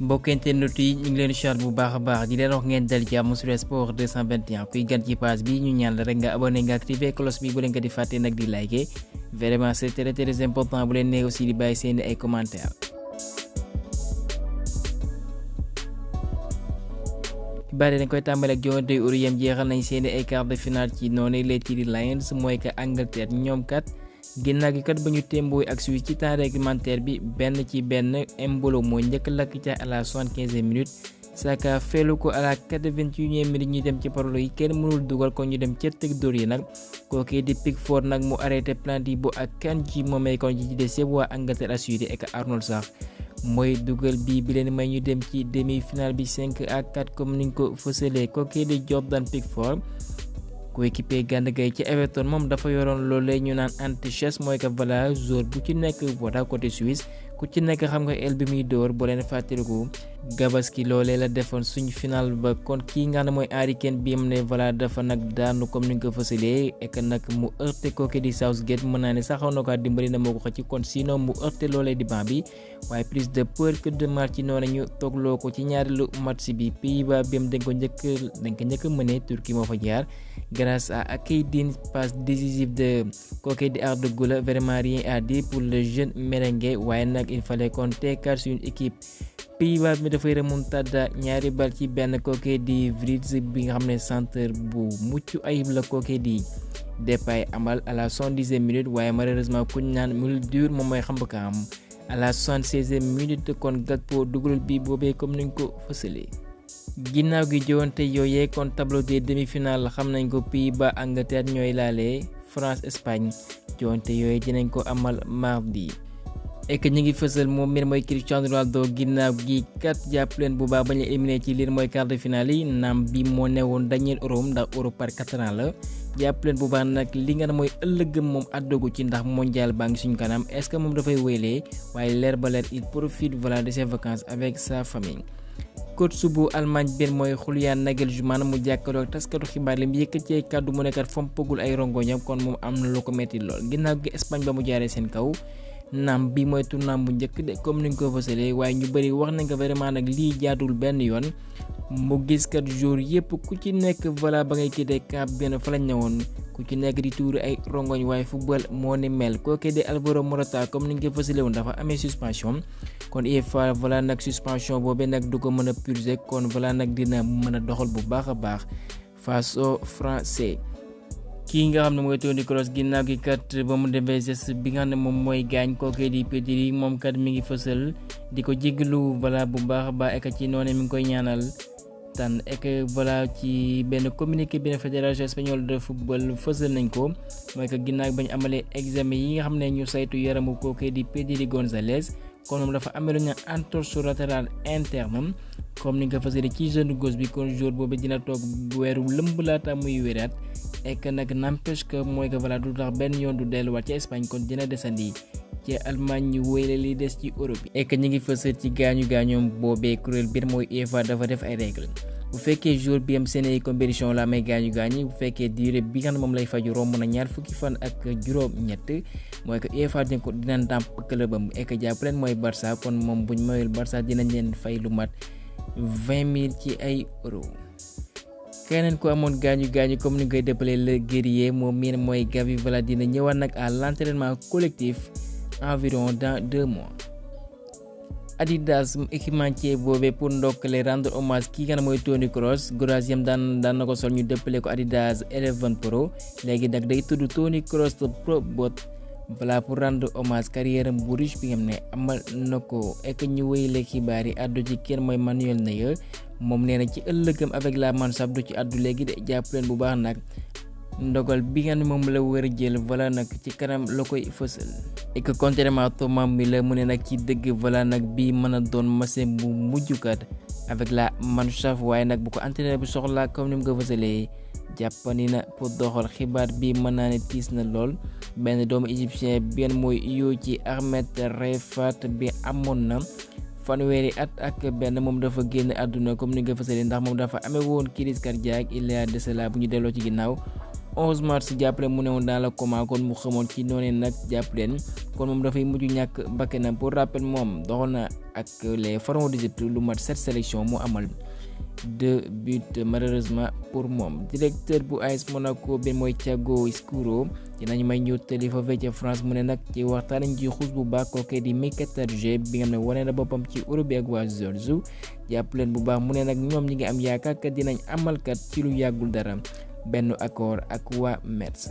mbokk internet yi ñu ngi leen di bu baax a baax di leen wax ngeen dal jàmm sur sport 221 kuy gan ci page bi ñu ñaan la rek nga abonné nga activé cloche bi bu leen ko di fàtte nag di liker vraiment c'est très important bu leen nee aussi di bàyyi seen ay commentaires. xibaar yi dañ koy tàmbale ak joŋante euro yam jeexal nañ seen ay quart de finale ci noonu les Tigres Lions mooy que Angleterre ñoom kat. ginnaaw gi kat ba ñu témbooy ak Suisse ci temps réglementaire bi benn ci benn Embolo moo njëkk lakk ca à la 75e minute Saka feelu ko à la 81e minute ñu dem ci parolo yi kenn mënul dugal ko ñu dem ca tëg dóor yi nag kookee di Pickford nag mu arrêté planti bo ak Kanji moomee kon ci des yëpp waa Angleterre assuré et que Arnold sax mooy dugal bi leen may ñu dem ci demi-finale bi 5-4 comme niñ ko fësalee kookee di Jordan Pickford coéquipier Gana Gueye ci Everton moom dafa yoroon loolee ñu naan anti-chasse mooy que voilà joueur bu ci nekk wala côté Suisse ku ci nekk xam nga el bi muy dóor boo leen fàttaliku Gabaski loolee la defoon suñu final ba kon kii nga xam ne mooy Harry Kane bi am ne voilà dafa nag daanu comme ni nga ko fësalee et que nag mu heurté kooku di Southgate mën naa ne saxoon na ko dimbali na moo ko xëcc kon sinon mu heurté loolee di banc bi waaye plus de peur que de mal ci noonu ñu toogloo ko ci ñaareelu match bi Pays-Bas bi am dañ ko njëkk a mëne Turquie moo fa jaar grâce à Keïta passe décisive de kooku di Arda Güler vraiment rien à dire pour le jeune merengue waaye nag il fallait compter car sur une équipe Pays-Bas bi dafay remontada ñaari bal ci benn kooke di Vries bi nga xam ne centre bu mucc ayib la kooke di Depay amal à la 70e minute waaye malheureusement kuñ naan Muldur moom mooy xam ka am à la 76e minute kon Gakpo dugalul bi boobee comme niñ ko fësalee. ginnaaw gi jowante yooyee kon tableau des demi-finales xam nañ ko Pays-Bas Angleterre ñooy laalee France Espagne jowante yooyee dinañ ko amal mardi. et que ñu ngi fësal moom mbir mooy Cristiano Ronaldo ginnaaw gi kat jàpp leen bu baax bañ a éliminé ci liir mooy quart de finale yi naam bi moo newoon dernier euro ndax euro par 4 ans la jàpp leen bu baax nag li nga ne mooy ëllëgëm moom àddogu ci ndax mondial baa ngi suñu kanam est-ce que moom dafay wéylee waaye leer ba leer il profite voilà de ses vacances avec sa famille. coach bu Allemagne benn mooy Julian Nagelsmann mu jàkkaarloo ak taskatu xibaar li mu yëkkat ci ay kàddu mu nekkat fompagul ay rongoñam kon moom am na lu ko metti lool ginnaaw gi Espagne ba mu jaaree seen kaw. naam bi mooy tournant bu njëkk de comme ni nga ko fësalee waaye ñu bëri wax nañ ko vraiment nag lii jaadul benn yoon mu gis kat jour yëpp ku ci nekk voilà ba ngay quitté camp benn fa lañ ñëwoon ku ci nekk di tuuri ay rongoñ waaye football moo ni mel kooke de Alvaro Morata comme ni nga ko fësalee woon dafa amee suspension kon UEFA voilà nag suspension boobee nag du ko mën a purger kon voilà nag dina mën a doxal bu baax a baax face aux Français. kii nga xam ne mooy Toni Kroos ginnaaw gi kat ba mu defee geste bi nga xam ne moom mooy gaañ kookee di Pedri moom kat mi ngi fësal di ko jéggalu voilà bu baax a baax ek ci noonu mi ngi koy ñaanal tan ek voilà ci benn communiqué bi fédération espagnole de football fësal nañ ko mooy que ginnaaw bañ amalee examen yi nga xam ne ñu saytu yaramu kookee di Pedri González kon moom dafa amee lu ñu entorse latérale interne comme ni nga ko fësalee ci genou gauche bi kon jour boobu dina toog weeru lëmb laata muy wéraat et que nag n'empêche que mooy que voilà du tax benn yoon du delluwaat ci Espagne kon dina desandi ci Allemagne ñu wéyale li des ci Europe bi. et que ñu ngi fësal ci gaañu gaañoom boobee kuréel biir mooy UEFA dafa def ay règles bu fekkee jour bi am seen ay compétition la amee gaañu gaañi bu fekkee durée bi nga xam ne moom lay faju romb na ñaar fukki fan ak juróom-ñett mooy que UEFA dina ndàmp clubam et que jàpp leen mooy Barça kon moom buñ mayul Barça dinañ leen fay lu mat 20 000 ci ay euros. keneen ko amoon gaañu comme ni nga koy déppalee le guerrier moom miin mooy Gavi voilà dina ñëwaat nag à l'entraînement collectif environ dans 2 mois. Adidas équipementier boobee pour ndokkale rendre hommage kii nga xam ne mooy Toni Kroos Graziam daan na ko sol ñu dëppale ko Adidas 11 Pro léegi nag day tudd Toni Kroos Pro Bot voilà pour rendre hommage carrière am bu riche bi nga xam ne amal na ko ek ñu wéyale xibaar yi addu ci kenn mooy Manuel Neuer moom nee na ci ëllëgam avec la Mannschaft du ci addu léegi de jàpp leen bu baax nag ndogal bi nga ne moom la war a jël voilà nag ci kanam la koy fësal. et que contrairement Thomas Müller mu ne nag ci dëgg voilà nag bii mën a doon match bu mujjukat avec la Mannschaft waaye nag bu ko entraîneur bi soxla comme ni mu ko fësalee jàppani na pour doxal xibaar bi mën naa ne tiis na lool benn doomu égyptien benn mooy iyoo ci Ahmed Refat bi amoon na fanweeri at ak benn moom dafa génn àdduna comme ni nga fësalee ndax moom dafa amee woon crise cardiaque il y a de cela bu ñu delloo ci ginnaaw 11 mars jàppale mu ne woon dans le coma kon mu xamoon ci noonu nag jàppaleen kon moom dafay mujj ñàkk bakkanam. pour rappel moom doxal na ak les pharaons d'Égypte lu mat 7 sélections mu amal 2 buts malheureusement pour moom. directeur bu AS Monaco bi mooy Thiago Scuro dinañu may ñu tëli foofee ca France mu ne nag ci waxtaan nañ ci xuus bu baax kookee di Mkhitaryan bi nga xam ne wane na boppam ci Europe bi ak waa Zorzu jàppaleen bu baax mu ne nag ñoom ñi ngi am yaakaar kat dinañ amalkat ci lu yàggul dara benn accord ak waa Metz.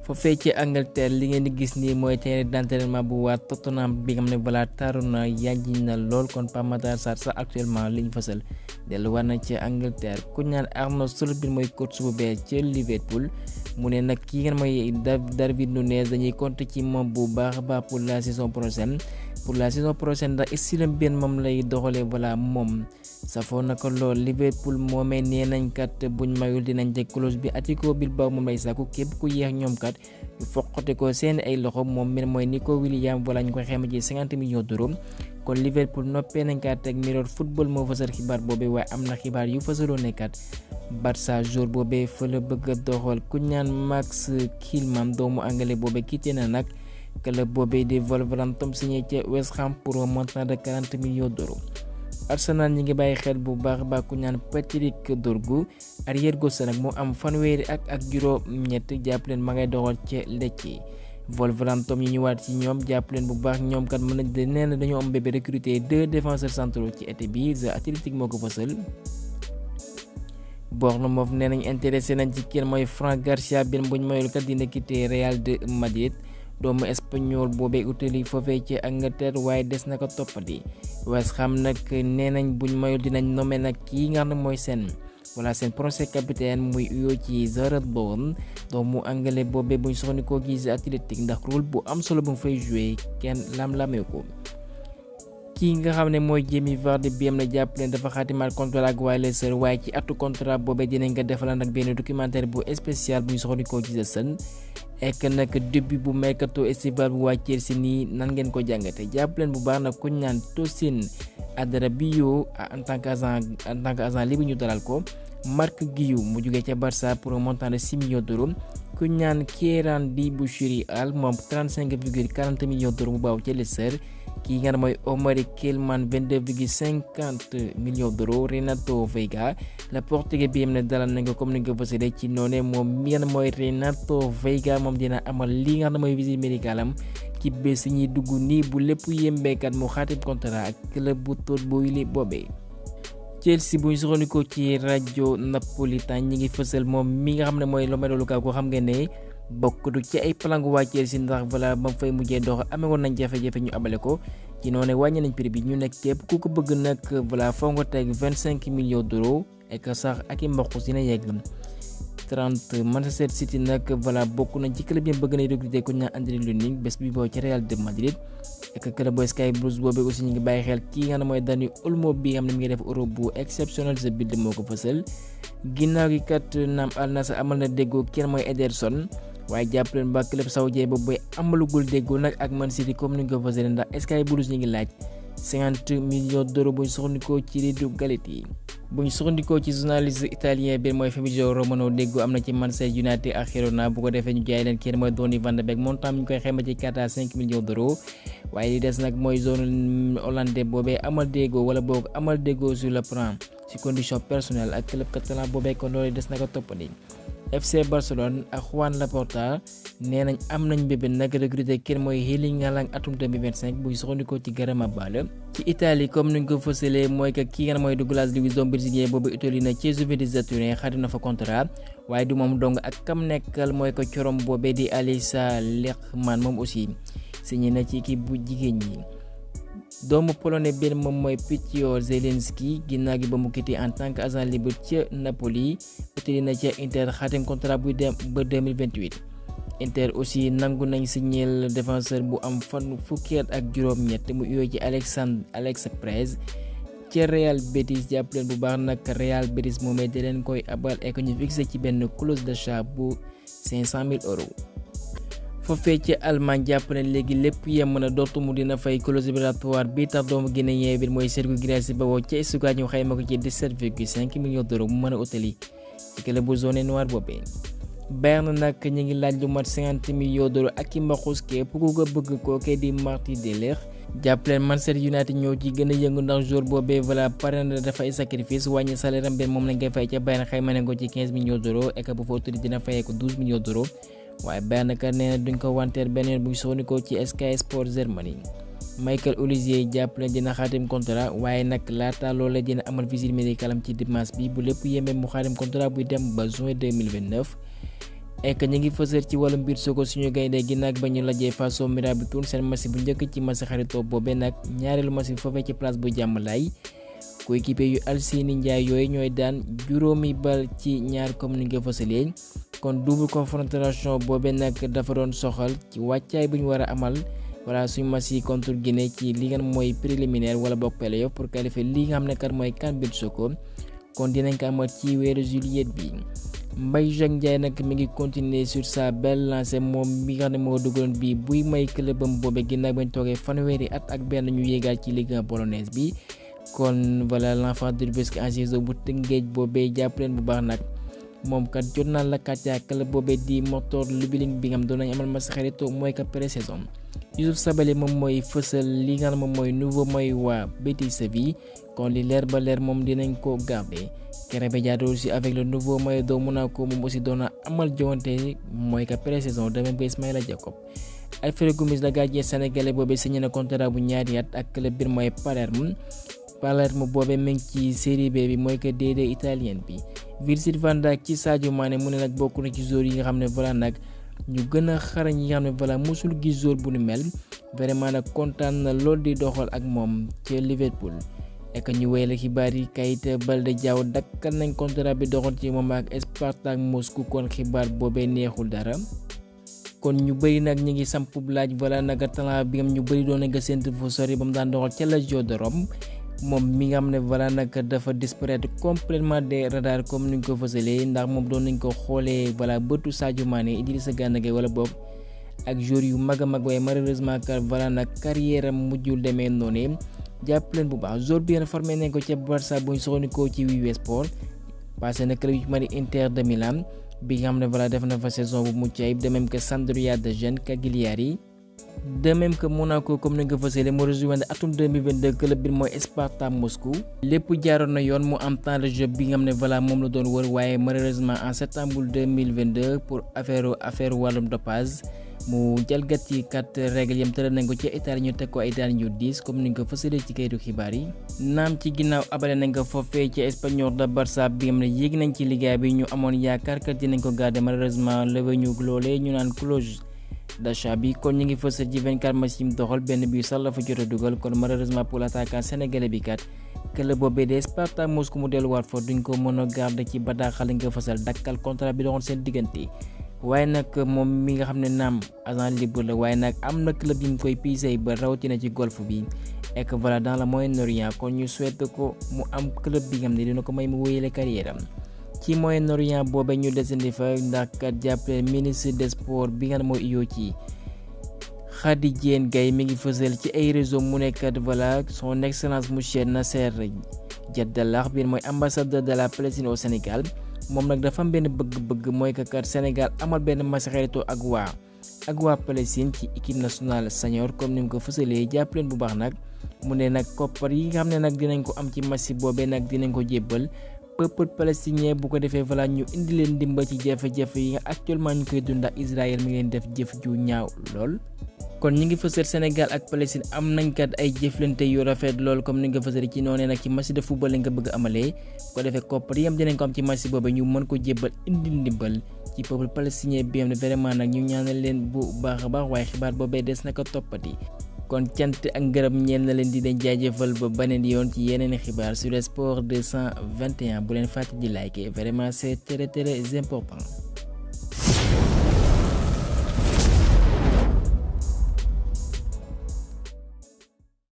foofee ci Angleterre li ngeen di gis nii mooy terrain d'entraînement bu waa Tottenham bi nga xam ne balaa taaru na yànji na lool kon Pape Matar Sarr sax actuellement liñ fësal delluwaat na ci Angleterre ku ñaan Arnaud Solskjaer bi mooy coach bu bees ci Liverpool mu ne nag kii ngeen mooy Darwin Núñez dañuy compter ci moom bu baax a baax pour la saison prochaine ndax stylam benn moom lay doxalee voilà moom safoo na ko lool. Liverpool moomee nee nañ kat buñ mayul dinañ teg clause bi Atlético Bilbao moom lay sàkku képp ku yéex ñoom kat ñu foqate ko seen ay loxo moom mi mooy Nico Williams voilà ñu ko xayma ci 50 millions d'euros kon Liverpool noppee nañ kat ak Mirror Football moo fësal xibaar boobee waaye am na xibaar yu fësaloo nekkat Barça jour boobee fa la bëgg a doxal ku ñaan Max Kilman doomu angale boobee quitté na nag club boobee di Wolverhampton signé ca West Ham pour un montant de 40 millions d'euros. Arsenal ñi ngi bàyyi xel bu baax baax ku ñaan Patrick Dorgu arrière gauche nag moo am fanweeri ak juróom-ñett jàppaleen ma ngay doxal ca Lecce. Wolverhampton ñu ñëwaat ci ñoom jàppaleen bu baax ñoom kat mën nañ nee na dañoo am bébé recruter 2 défenseurs centraux ci été bi The Athletic moo ko fësal. Bournemouth nee nañ intéressé nañ ci kenn mooy Franck Garcia benn buñ mayul kat dina quitter Real de Madrid doomu espagnol boobee utali foofee ci Angleterre waaye des na ko toppati. West Ham nag nee nañ buñ mayul dinañ nommé nag kii nga xam ne mooy seen prochain capitaine muy uyoo ci Jarrod Bowen doomu anglais boobee buñ soxnikoo gis Athletic ndax rôle bu am solo bu mu fay joué kenn lam-lamee ko. kii nga xam ne mooy Jamie Vardy bi am na jàppale dafa xaatimaat contrat ak waa leurs waaye ci atu contrat boobee dinañ ko defal nag benn documentaire bu spécial buñ soxnikoo gis seen ek nag début bu mercato estival bu waa Chelsea nii nan ngeen ko jàngate jàppaleen bu baax nag ku ñaan Tosin Adarabioyo en tant que agent libre ñu dalal ko. Marc Guiu mu jógee ca Barça pour un montant de 6 millions d'euros ku ñaan Kieran Dibouchiri Al moom 35,40 millions d'euros mu baaw ca Leicester kii nga mooy Omari Kelman 22,50 millions d'euros. Renato Veiga la portugais bi am ne dalal nañ ko comme ni nga ko fësalee ci noonu moom mi nga mooy Renato Veiga moom dina amal li nga xam ne mooy visite médicale am ci bés ñuy dugg nii bu lépp yembeekat mu xaatim contrat ak club bu tóot bu wili boobee. Chelsea bu ñu soxandikoo ci rajo Napolitain ñi ngi fësal moom mi nga xam ne mooy Romelu Lukaku xam ngeen ne bokk du ci ay plan waa Chelsea ndax voilà ba mu fay mujjee dox amee woon nañ jafe-jafe ñu abale ko ci noonu wàññi nañ prix bi ñu nekk képp ku ko bëgg nag voilà foo nga teg 25 millions d'euros et que sax ak i mboq dina yegg 30. Manchester City nag voilà bokk nañ ci club yi bëgg nañ recruter ku ñu naan André Lunin bés bi boo ci Real de Madrid. ak club boy Sky Blues boobu aussi ñu ngi bàyyi xel kii nga xam ne mooy Dani Olmo bi nga xam ne mi ngi def Europe bu exceptionnel sa bild moo ko fësal ginnaaw gi kat naam Al Nassr amal na déggoo kenn mooy Ederson waaye jàppaleen ba club saoudien boobu booy amalugul déggoo nag ak Man City comme ni nga ko fësal ndax Sky Blues ñu ngi laaj 50 millions d'euros bu ñu soxandikoo ci Redu Galati bu ñu soxandikoo ci journaliste italien bi mooy Fabrizio Romano déggoo am na ci Manchester United ak Girona bu ko defee ñu jaay leen kenn mooy Donny van de Beek montant ñu koy xayma ci 4 à 5 millions d'euros waaye li des nag mooy zone hollandais boobee amal déggoo wala boog amal déggoo sur le plan ci condition personnelle ak club catalan boobee kon loolu des na ko toppandi. FC Barcelone ak Juan Laporta nee nañ am nañ bébé nag recruter kenn mooy Erling Haaland atum 2025 buy soxandikoo ci Garama Ball ci Italie comme ni nga ko fësalee mooy que kii nga mooy Douglas Luiz doomu brésilien boobu Italie na ci Juventus de Turin xaati na fa contrat waaye du moom dong ak kam nekkal mooy ko corom boobee di Alisa Lechman moom aussi signé na ci équipe bu jigéen ñi. doomu polonais benn moom mooy Piotr Zielinski ginnaaw gi ba mu quitté en tant que agent libre ca Napoli utali na ca Inter xaatim contrat buy dem ba 2028. Inter aussi nangu nañ signé défenseur bu am fan fukki at ak juróom-ñett mu uyoo ci Alex Perez ca Real Betis jàppaleen bu baax nag Real Betis moomee da leen koy abal et que ñu fixé ci benn clause d'achat bu 500 000 euros. foofee ci Allemagne jàpp ne léegi lépp yem na dootu mu dina fay clause libératoire bi tax doomu guinéen bi mooy Sergio Guirassy ba woo ca Stuttgart ñu xayma ko ci 17,5 millions d'euros mu mën a utali ci club bu zone noire boobee. Bayern nag ñu ngi laaj lu mat 50 millions d'euros ak i mbaxus képp ku ko bëgg kookee di Martin de Ligt. jàppaleen Manchester United ñoo ci gën a yëngu ndax jour boobee pare na dafay sacrifice wàññi salaire am benn moom lañ koy fay ca Bayern xayma ne ko ci 15 millions d'euros et que bu fa autorité dina fayee ko 12 millions d'euros waaye Bayern kat nee na duñ ko wanteer benn yoon bu soxnikoo ci Sky Sports Germany. Michael Olise jàppaleen dina xaatim contrat waaye nag laata loolee dina amal visite médicale am ci dimanche bi bu lépp yemee mu xaatim contrat buy dem ba juin 2029. ek ñu ngi fësal ci wàllu mbir soko suñu gaynde gi nag ba ñu lajee façon mirabi tour seen match bu njëkk ci match xaritoo boobee nag ñaareelu match bi foofee ci place bu jàmmalaay coéquipier yu Alseni Ndiaye yooyu ñooy daan juróomi bal ci ñaar comme ni nga fësalee kon double confrontation boobee nag dafa doon soxal ci wàccaay bu ñu war a amal suñu match yi contre Guinée ci li nga mooy préliminaire wala bokk playoff pour qualifier li nga xam ne kat mooy CAN mbir soko kon dinañ ko amal ci weeru juillet bi. Mbaye Jacques Ndiaye nag mi ngi continuer sur sa belle lancée moom mi nga xam ne moo dugaloon bi buy may clubam boobe ginnaaw bañ toogee fanweeri at ak benn ñu yéegaat ci Ligue 1 polonaise bi kon l'enfant du Rufisque en saison bu Tëngéej boobee jàppaleen bu baax nag moom kat jot naa la kàccaa club boobee di Motor Lublin bi nga xam doon nañ amal match xaritoo mooy ka pré-saison. Youssouf Sabaly moom mooy fësal li nga xam moom mooy nouveau mooy waa Betis Séville kon li leer ba leer moom dinañ ko garder. Krépin Diatta aussi avec le nouveau maillot de Monaco moom aussi doon na amal joŋante mooy que pré-saison de même que Ismaïla Jacob. Alfred Gomis la gardien sénégalais boobee signé na contrat bu ñaari at ak club bi mooy Palerme boobee mi ngi ci série B bi mooy que dédiée italienne bi. Virgil van Dijk ci Sadio Mané mu ne nag bokk na ci joueurs yi nga xam ne nag ñu gën a xarañ yi nga xam ne mosul gis joueur bu ni mel vraiment nag kontaan na lool di doxal ak moom ci Liverpool. ek ñu wéyale xibaar yi Keïta Baldé Diaw dakkal nañ contrat bi doxoon ci moom ak Spartak Moscou kon xibaar boobee neexul dara kon ñu bëri nag ñi ngi samp laaj nag talent bi ñu bëri doon nañ ko séntu fu sori ba mu daan doxal ca Lazio de Rome moom mi nga xam ne nag dafa disparaître complètement des radars comme ni ñu ko fësalee ndax moom doon nañ ko xoolee bëtu Sadio Mané Idrissa Gana Gueye wala boobu ak joueur yu mag a mag waaye malheureusement nag carrière am mujjul demee noonu jàpp leen bu baax joueur bi ngeen formé nañ ko ca Barça bu ñu soxnikoo ci Wii Sport passé na club yu mari Inter de Milan bi nga xam ne def na fa saison bu mucc ayib de même que Sampdoria de Gênes Cagliari de même que Monaco comme ni nga ko fësalee mu rejoindre atum 2022 club bi mooy Spartak Moscou lépp jaaroon na yoon mu am temps de jeu bi nga xam ne moom la doon wër waaye malheureusement en septembre 2022 pour affaire wàllum dopage mu jalgati kat règle yam tëral nañ ko ci Italie ñu teg ko ay daan yu 10 comme ni nga ko fësalee ci kayitu xibaar yi naam ci ginnaaw abale nañ ko foofee ci Espanyol de Barça bi nga xam ne yéeg nañ ci liggéey bi ñu amoon yaakaar kat dinañ ko garder malheureusement levé ñu loolee ñu naan clause d'achat bi kon ñu ngi fësal ci 24 match yi mu doxal benn bi sax la fa jot a dugal kon malheureusement pour l'attaquant sénégalais bi kat club boobee de Spartak Moscou mu delluwaat fa duñ ko mën a garder ci bataaxal lañ ko fësal dakkal contrat bi doxoon seen diggante waaye nag moom mi nga xam ne naam agent libre la waaye nag am na club yi ñu koy pisé ba rawatina ci golf bi et que dans le Moyen-Orient kon ñu souhaite ko mu am club bi nga xam ne dina ko may mu wéyale carrière am ci Moyen-Orient boobee ñu desandi fa ndax kat jàppale ministre des sports bi nga xam ne mooy iyoo ci Khady Diène Gaye mi ngi fësal ci ay réseau mu nekkat son excellence monsieur Nasser Jaddalah bi mooy ambassadeur de la Palestine au Sénégal moom nag dafa am benn bëgg-bëgg mooy que kat Sénégal amal benn match xaritoo ak waa Palestine ci équipe nationale senior comme ni mu ko fësalee jàpp leen bu baax nag mu ne nag koppar yi nga xam ne nag dinañ ko am ci match boobee nag dinañ ko jébbal peuple palestinien bu ko defee ñu indi leen dimbal ci jafe-jafe yi nga actuellement ñu koy dund ak Israël mi ngi leen def jëf ju ñaaw lool. kon ñi ngi fësal Sénégal ak Palestine am nañ kat ay jëflante yu rafet lool comme ni nga fësal ci noonee nag ci match de football lañ ko bëgg amalee bu ko defee koppar yi am dinañ ko am ci match boobu ñu mën ko jébbal indi ndimbal ci peuple palestinien bi am ne vraiment nag ñu ñaanal leen bu baax a baax waaye xibaar boobee des na ko toppati kon cant ak ngërëm ñeel na leen di leen jaajëfal ba beneen yoon ci yeneen xibaar sur le sport 221 bu leen fàtte di liker vraiment c'est très important.